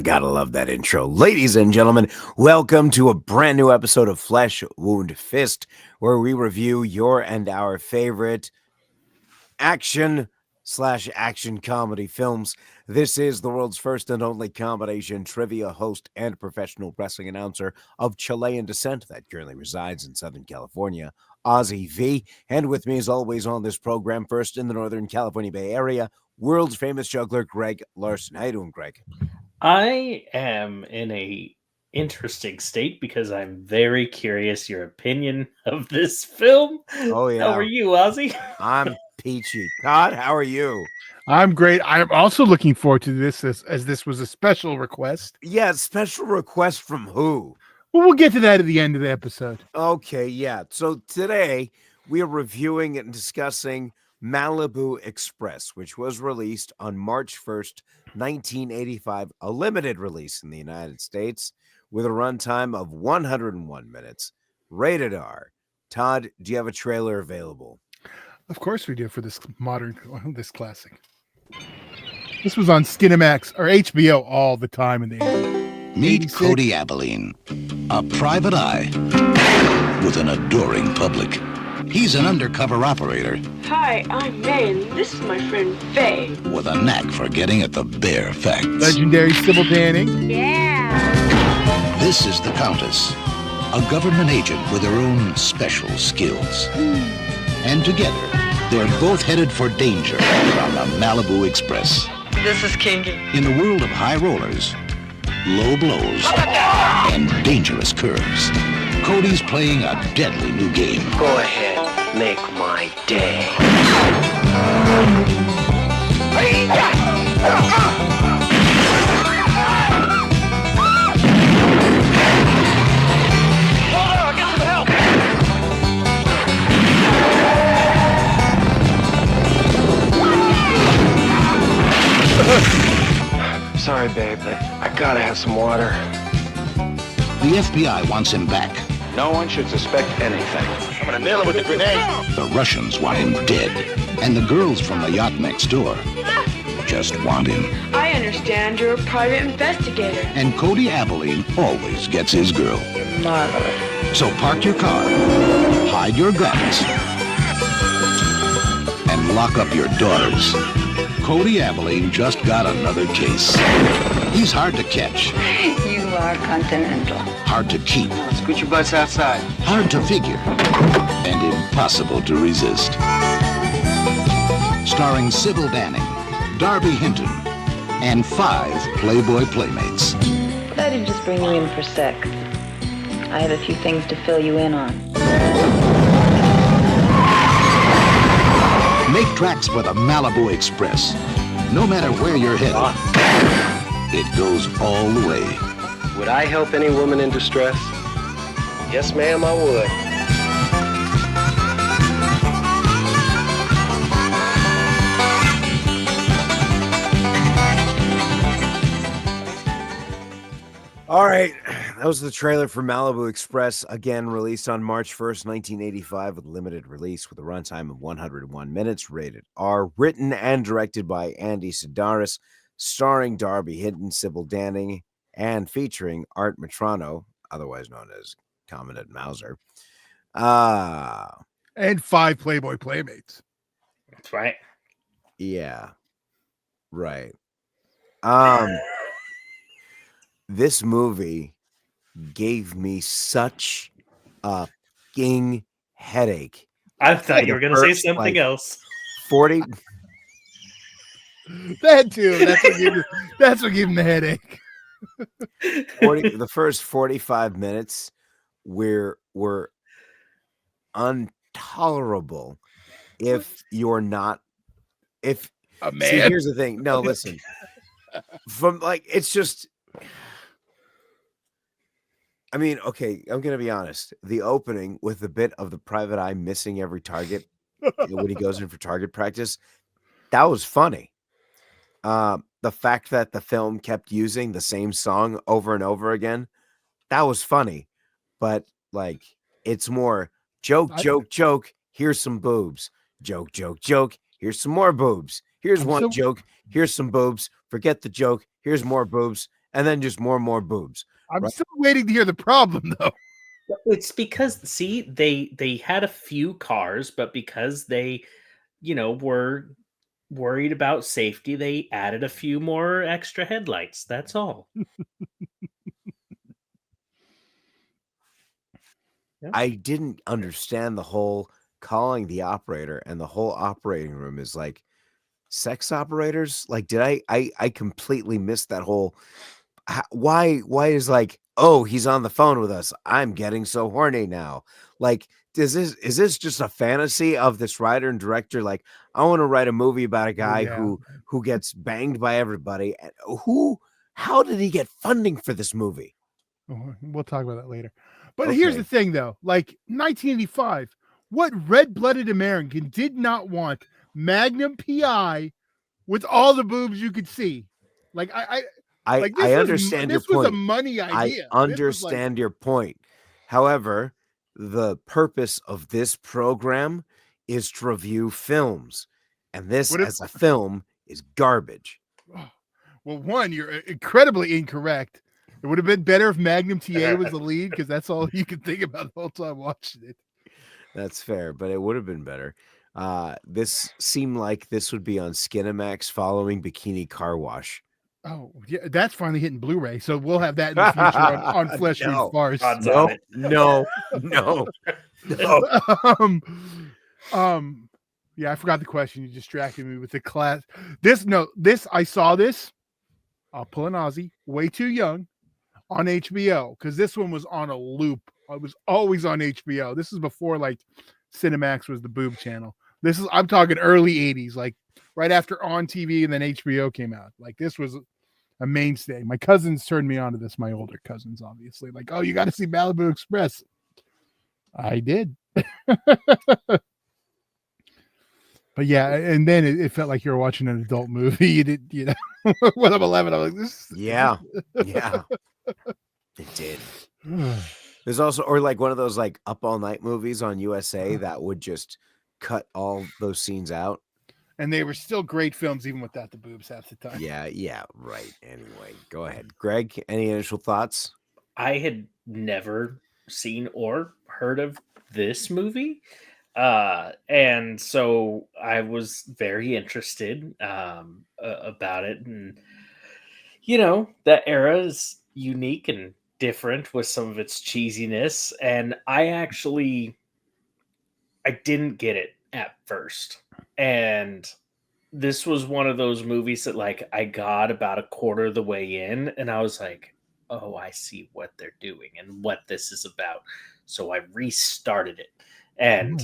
gotta love that intro. Ladies and gentlemen, welcome to a brand new episode of Flesh, Wound, Fist, where we review your and our favorite action comedy films. This is the world's first and only combination trivia host and professional wrestling announcer of Chilean descent that currently resides in Southern California, Ozzy V. And with me, as always, on this program, first in the Northern California Bay Area, world's famous juggler, Greg Larson. How you doing, Greg? I am in a interesting state because I'm very curious your opinion of this film. Oh, yeah. How are you, Ozzy? I'm peachy. Todd, how are you? I'm great. I'm also looking forward to this as this was a special request. Yeah, special request from who? Well, we'll get to that at the end of the episode. Okay, yeah. So today we are reviewing and discussing Malibu Express, which was released on March 1st, 1985, a limited release in the United States with a runtime of 101 minutes, rated R. Todd, do you have a trailer available? Of course we do for this this classic. This was on Skinemax or HBO all the time in the 80s. Meet Cody Abilene, a private eye with an adoring public. He's an undercover operator. Hi, I'm May, and this is my friend Faye. With a knack for getting at the bare facts. Legendary Sybil Danning. Yeah. This is the Countess, a government agent with her own special skills. And together, they're both headed for danger on the Malibu Express. This is Kingy. In a world of high rollers, low blows, and dangerous curves, Cody's playing a deadly new game. Go ahead, make my day. Hold on, I'll get some help. Sorry, babe, but I gotta have some water. The FBI wants him back. No one should suspect anything. I'm gonna nail him with a grenade. The Russians want him dead. And the girls from the yacht next door just want him. I understand you're a private investigator. And Cody Abilene always gets his girl. Marvelous. So park your car, hide your guns, and lock up your daughters. Cody Abilene just got another case. He's hard to catch. You are continental. Hard to keep. Scoot your butts outside. Hard to figure. And impossible to resist. Starring Sybil Danning, Darby Hinton, and 5 Playboy playmates. Thought I'd just bring you in for a sec. I have a few things to fill you in on. Make tracks for the Malibu Express. No matter where you're headed, it goes all the way. Would I help any woman in distress? Yes, ma'am, I would. All right, that was the trailer for Malibu Express, again released on March 1st, 1985, with a limited release with a runtime of 101 minutes, rated R, written and directed by Andy Sidaris, starring Darby Hinton, Sybil Danning, and featuring Art Matrano, otherwise known as Commandant Mauser. And 5 Playboy playmates. That's right. Yeah, right. This movie gave me such a fucking headache. I thought you were going to say something else. 40. That too. That's what gave him the headache. 40, the first 45 minutes were intolerable if you're not. If a man. See, here's the thing. No, listen. From it's just. I mean, okay, I'm going to be honest. The opening with the bit of the private eye missing every target when he goes in for target practice, that was funny. The fact that the film kept using the same song over and over again, that was funny. But, it's more joke, joke, here's some boobs. Joke, joke, joke, here's some more boobs. Here's one joke, here's some boobs. Forget the joke, here's more boobs. and then just more and more boobs. I'm Right. still waiting to hear the problem, though. It's because they had a few cars, but because they, were worried about safety, they added a few more extra headlights. That's all. I didn't understand the whole calling the operator, and the whole operating room is like sex operators. Like, did I completely missed that whole why is like, oh, he's on the phone with us, I'm getting so horny now. Like, is this just a fantasy of this writer and director? Like, I want to write a movie about a guy who gets banged by everybody. And how did he get funding for this movie? We'll talk about that later. But here's the thing, though. Like 1985, what red-blooded American did not want Magnum PI with all the boobs you could see? Like I understand your point. This was a money idea. I understand your point. However, the purpose of this program is to review films, and this as a film is garbage. Well, one, you're incredibly incorrect. It would have been better if Magnum TA was the lead, because that's all you could think about the whole time watching it. That's fair, but it would have been better. This seemed like this would be on Skinamax following Bikini Car Wash. Oh, yeah, that's finally hitting Blu-ray, so we'll have that in the future on Flesh Wound Farce. No. Yeah, I forgot the question. You distracted me with the class. I saw this. I'll pull an Aussie. Way Too Young on HBO, because this one was on a loop. I was always on HBO. This is before like Cinemax was the boob channel. I'm talking early 80s, like right after On TV and then HBO came out. Like, this was a mainstay. My cousins turned me on to this. My older cousins, obviously, like, oh, you got to see Malibu Express. I did. But yeah, and then it felt like you were watching an adult movie. You did, when I'm 11, I'm like, this. Yeah. It did. There's also, or like one of those like Up All Night movies on USA that would just cut all those scenes out. And they were still great films, even without the boobs half the time. Yeah, right. Anyway, go ahead. Greg, any initial thoughts? I had never seen or heard of this movie. And so I was very interested about it. And, that era is unique and different with some of its cheesiness. And I didn't get it at first. And this was one of those movies that like I got about a quarter of the way in and I was like, oh, I see what they're doing and what this is about. So I restarted it. And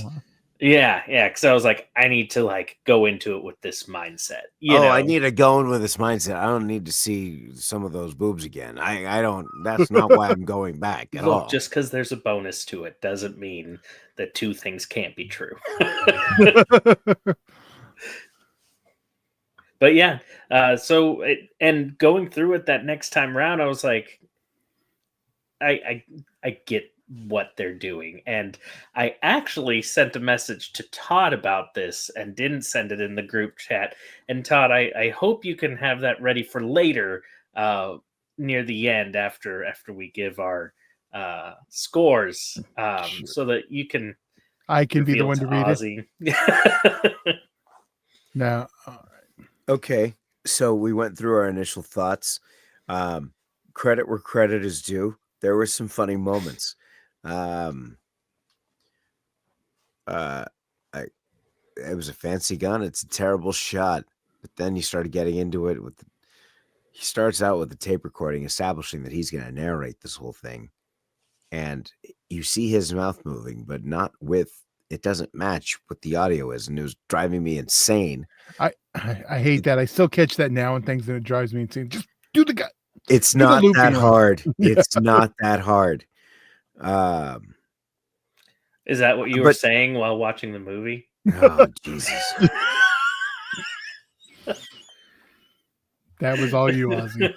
yeah, because I was like, I need to like go into it with this mindset. I need to go in with this mindset. I don't need to see some of those boobs again. I don't. That's not why I'm going back at all. Just because there's a bonus to it doesn't mean that two things can't be true. But yeah, and going through it that next time around, I was like, I get what they're doing. And I actually sent a message to Todd about this and didn't send it in the group chat. And Todd, I hope you can have that ready for later, near the end after we give our scores, so that you can. I can be the one to read Ozzy. it. No. All right. Okay, so we went through our initial thoughts. Credit where credit is due. There were some funny moments. It was a fancy gun. It's a terrible shot. But then you started getting into it he starts out with the tape recording, establishing that he's going to narrate this whole thing. And you see his mouth moving, but it doesn't match what the audio is. And it was driving me insane. I hate that. I still catch that now and things, and it drives me insane. Just do the guy. It's not that hard. It's not that hard. Is that what you were saying while watching the movie? Oh, Jesus. That was all you, Ozzy.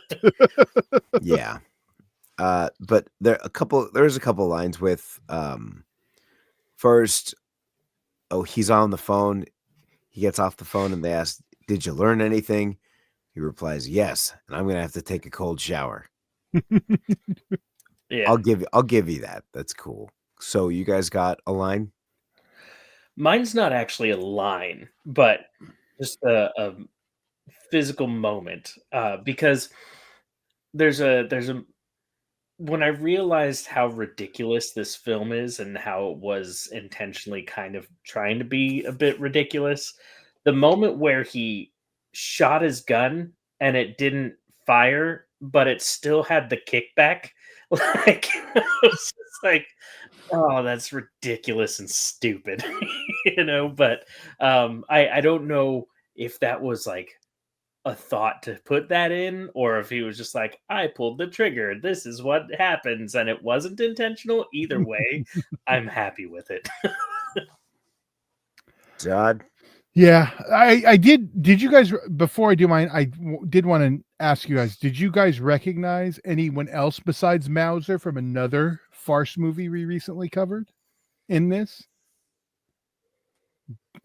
Yeah. But there's a couple lines with first, he's on the phone. He gets off the phone and they ask, did you learn anything? He replies, yes, and I'm gonna have to take a cold shower. Yeah. I'll give you that. That's cool. So you guys got a line? Mine's not actually a line, but just a physical moment. Because there's a when I realized how ridiculous this film is and how it was intentionally kind of trying to be a bit ridiculous, the moment where he shot his gun and it didn't fire, but it still had the kickback, like I was just like, oh, that's ridiculous and stupid, But I don't know if that was like a thought to put that in, or if he was just like, I pulled the trigger, this is what happens, and it wasn't intentional. Either way, I'm happy with it. Todd? Yeah, I did you guys, before I do mine, did want to ask you guys, did you guys recognize anyone else besides Mauser from another farce movie we recently covered in this?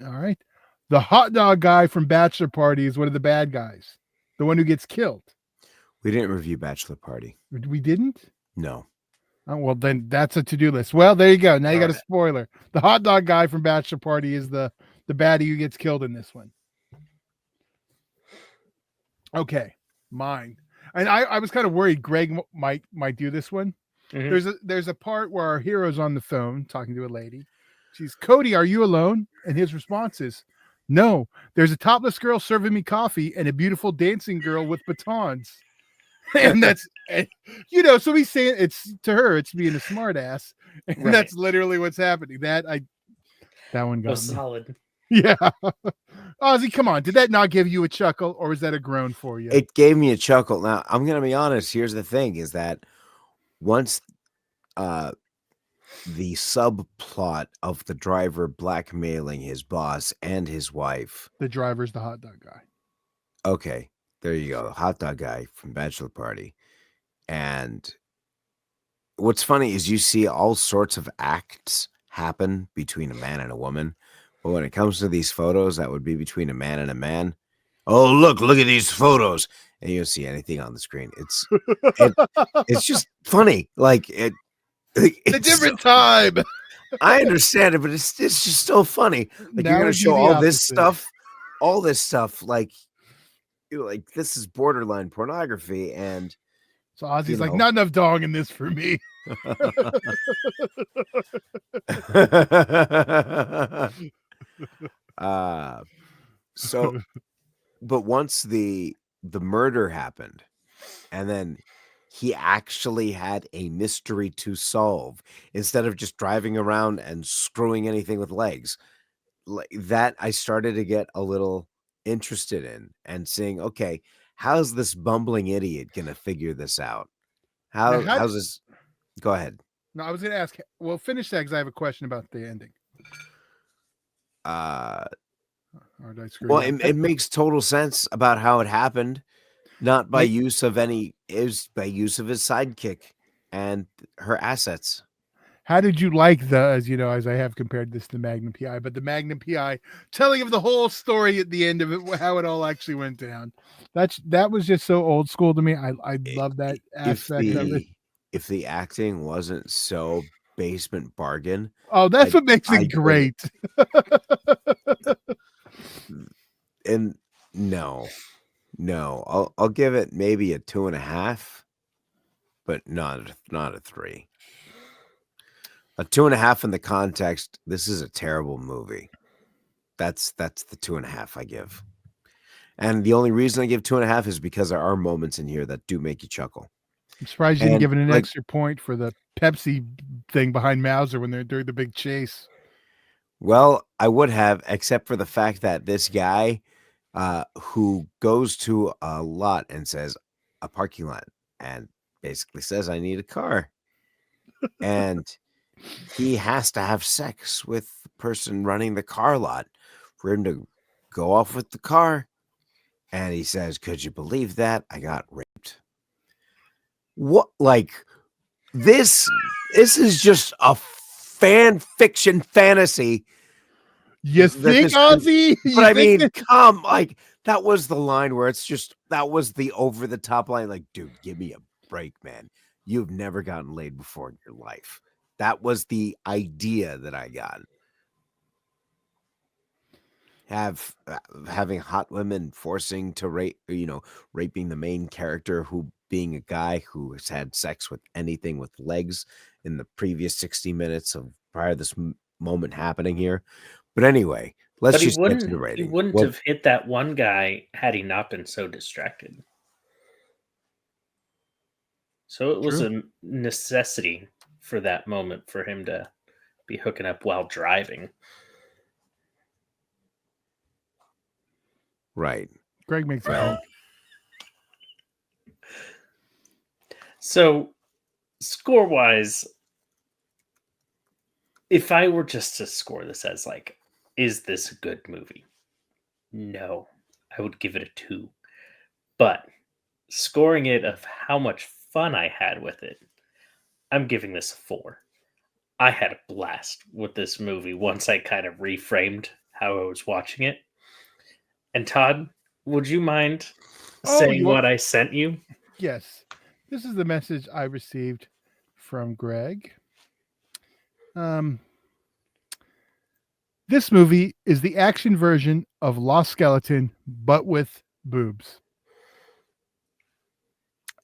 All right. The hot dog guy from Bachelor Party is one of the bad guys. The one who gets killed. We didn't review Bachelor Party. We didn't? No. Oh, well, then that's a to-do list. Well, there you go. Now you got a Darn it. spoiler. The hot dog guy from Bachelor Party is the baddie who gets killed in this one. Okay, mine. And I was kind of worried Greg might do this one. Mhm. There's a part where our hero's on the phone talking to a lady. She's, Cody, are you alone? And his response is, no, there's a topless girl serving me coffee and a beautiful dancing girl with batons. And that's, so he's saying it's to her, it's being a smart ass. And Right. that's literally what's happening. That one That got was me. solid. Yeah. Ozzy, come on. Did that not give you a chuckle, or was that a groan for you? It gave me a chuckle. Now, I'm going to be honest. Here's the thing is that once the subplot of the driver blackmailing his boss and his wife. The driver's the hot dog guy. Okay, there you go. The hot dog guy from Bachelor Party. And what's funny is you see all sorts of acts happen between a man and a woman. But when it comes to these photos, that would be between a man and a man. Oh, look at these photos. And you don't see anything on the screen. It's just funny. Like it's a different time. I understand it, but it's just so funny. Like, you're gonna show all this stuff, like this is borderline pornography, and so Ozzy's like, not enough dong in this for me. So, but once the murder happened, and then he actually had a mystery to solve instead of just driving around and screwing anything with legs. Like that, I started to get a little interested in and saying, okay, how's this bumbling idiot gonna figure this out? How's this? Go ahead. No, I was gonna ask. Well, finish that because I have a question about the ending. Or did I screw it up? It makes total sense about how it happened. Not by use of is by use of his sidekick and her assets. How did you like as I have compared this to Magnum PI, but the Magnum PI telling of the whole story at the end of it, how it all actually went down? That was just so old school to me. I love that aspect of it. If the acting wasn't so basement bargain. Oh, that's what makes it great. And no, I'll give it maybe a 2.5, but not a 3. A 2.5 in the context. This is a terrible movie. That's the 2.5 I give. And the only reason I give 2.5 is because there are moments in here that do make you chuckle. I'm surprised you didn't give it an extra point for the Pepsi thing behind Mauser when they're doing the big chase. Well, I would have, except for the fact that this guy who goes to a lot and says a parking lot and basically says, I need a car. And he has to have sex with the person running the car lot for him to go off with the car. And he says, could you believe that? I got raped. What? Like, this is just a fan fiction fantasy. You think, Ozzy? But I mean, that was the line where that was the over the top line. Like, dude, give me a break, man. You've never gotten laid before in your life. That was the idea that I got. Having hot women forcing to raping the main character, who being a guy who has had sex with anything with legs in the previous 60 minutes of prior to this moment happening here. But anyway, let's just get to the rating. He wouldn't have hit that one guy had he not been so distracted. So it was a necessity for that moment for him to be hooking up while driving. Right. Greg makes it. So, score-wise, if I were just to score this as like, is this a good movie? No, I would give it a 2. But scoring it of how much fun I had with it, I'm giving this a 4. I had a blast with this movie once I kind of reframed how I was watching it. And Todd, would you mind saying what I sent you? Yes. This is the message I received from Greg. This movie is the action version of Lost Skeleton, but with boobs.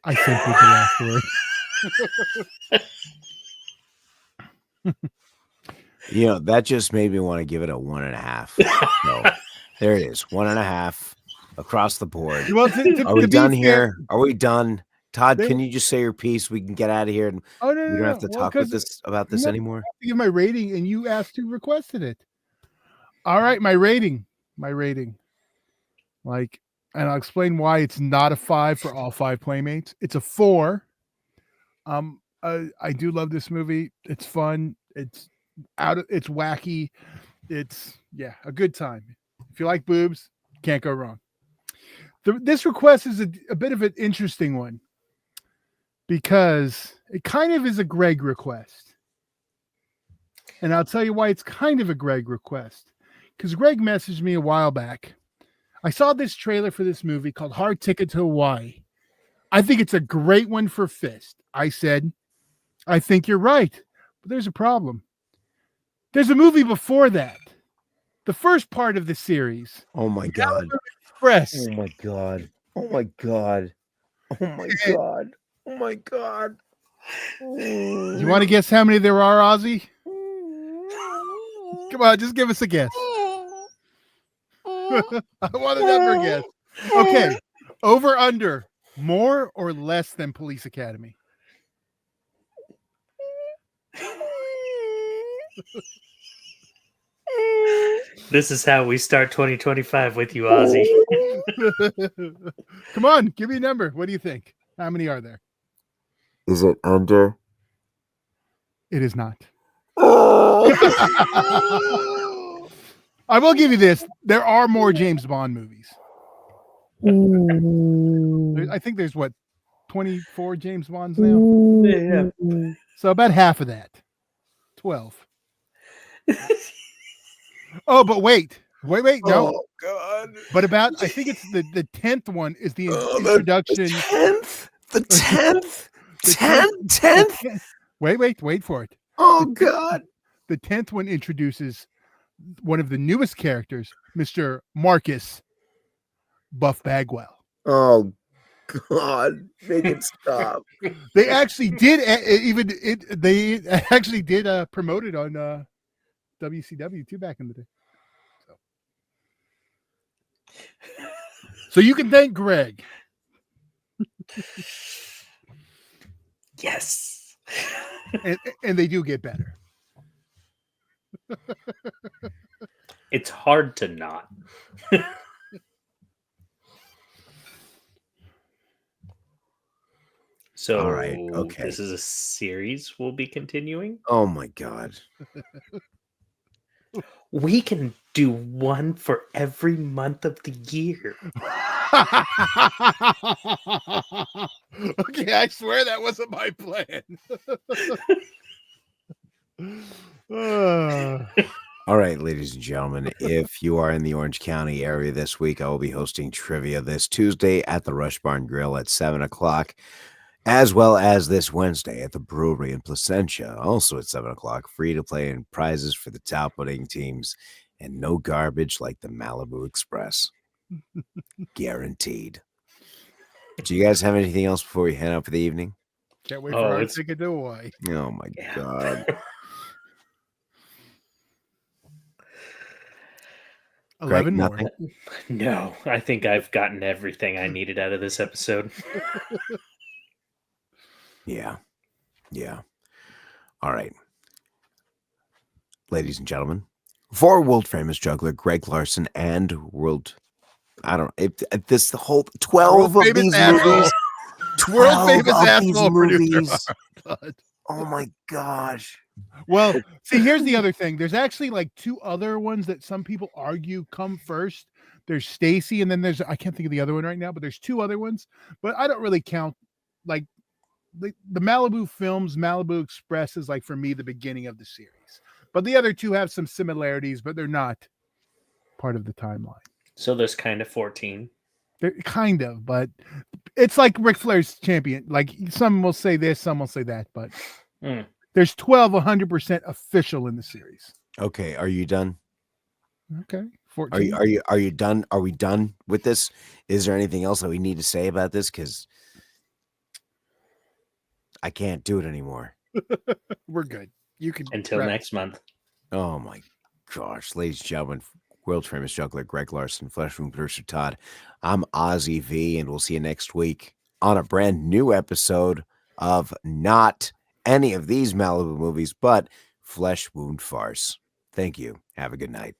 I sent you the last word. That just made me want to give it a 1.5. So there it is, 1.5 across the board. Well, are we done here? Are we done? Todd, can you just say your piece? We can get out of here, and we don't have to talk about this anymore. I have to give my rating, and you asked who requested it. All right, my rating. Like, and I'll explain why it's not a 5 for all 5 playmates. It's a 4. I do love this movie. It's fun. It's wacky. It's a good time. If you like boobs, can't go wrong. This request is a bit of an interesting one because it kind of is a Greg request. And I'll tell you why it's kind of a Greg request. Because Greg messaged me a while back. I saw this trailer for this movie called Hard Ticket to Hawaii. I think it's a great one for Fist. I said, I think you're right. But there's a problem. There's a movie before that. The first part of the series. Oh my God. MALIBU Express. Oh my God. Oh my God. Oh my God. Oh my God. You want to guess how many there are, Ozzy? Come on, just give us a guess. I want a number guess. Okay. Over, under, more or less than Police Academy? This is how we start 2025 with you, Ozzy. Come on, give me a number. What do you think? How many are there? Is it under? It is not. I will give you this. There are more James Bond movies. I think there's 24 James Bonds now? Yeah. So about half of that. 12. Oh, but wait. No. Oh God. But I think it's the 10th one is the introduction. The 10th? 10th? Wait for it. Oh God. The 10th one introduces one of the newest characters, Mr. Marcus Buff Bagwell. Oh God, make it stop. They actually did promote it on WCW too back in the day. So you can thank Greg. Yes. And they do get better. It's hard to not. So, all right, okay. This is a series we'll be continuing. Oh my God. We can do one for every month of the year. Okay, I swear that wasn't my plan. All right, ladies and gentlemen, if you are in the Orange County area this week, I will be hosting trivia this Tuesday at the Rush Barn Grill at 7 o'clock, as well as this Wednesday at the brewery in Placentia, also at 7 o'clock. Free to play and prizes for the top voting teams, and no garbage like the Malibu Express. Guaranteed. Do you guys have anything else before we head out for the evening? Can't wait for our ticket to Hawaii. Oh my God. 11 more. Nothing? No, I think I've gotten everything I needed out of this episode. Yeah. All right. Ladies and gentlemen, for world famous juggler Greg Larson and this the whole 12 of these movies. World famous asshole movies. producer. Oh my gosh. Well, see, here's the other thing. There's actually like 2 other ones that some people argue come first. There's Stacy, and then I can't think of the other one right now, but there's 2 other ones. But I don't really count like the Malibu films. Malibu Express is like for me the beginning of the series. But the other 2 have some similarities, but they're not part of the timeline. So there's kind of 14. They're kind of, but it's like Ric Flair's champion. Like some will say this, some will say that, but there's 12 100% official in the series. Okay, are you done? Okay, 14. Are you done? Are we done with this? Is there anything else that we need to say about this? Because I can't do it anymore. We're good. You can until next month. Oh my gosh, ladies and gentlemen, world famous juggler Greg Larson, Flesh Wound producer Todd. I'm Ozzy V, and we'll see you next week on a brand new episode of not any of these Malibu movies, but Flesh Wound Farce. Thank you. Have a good night.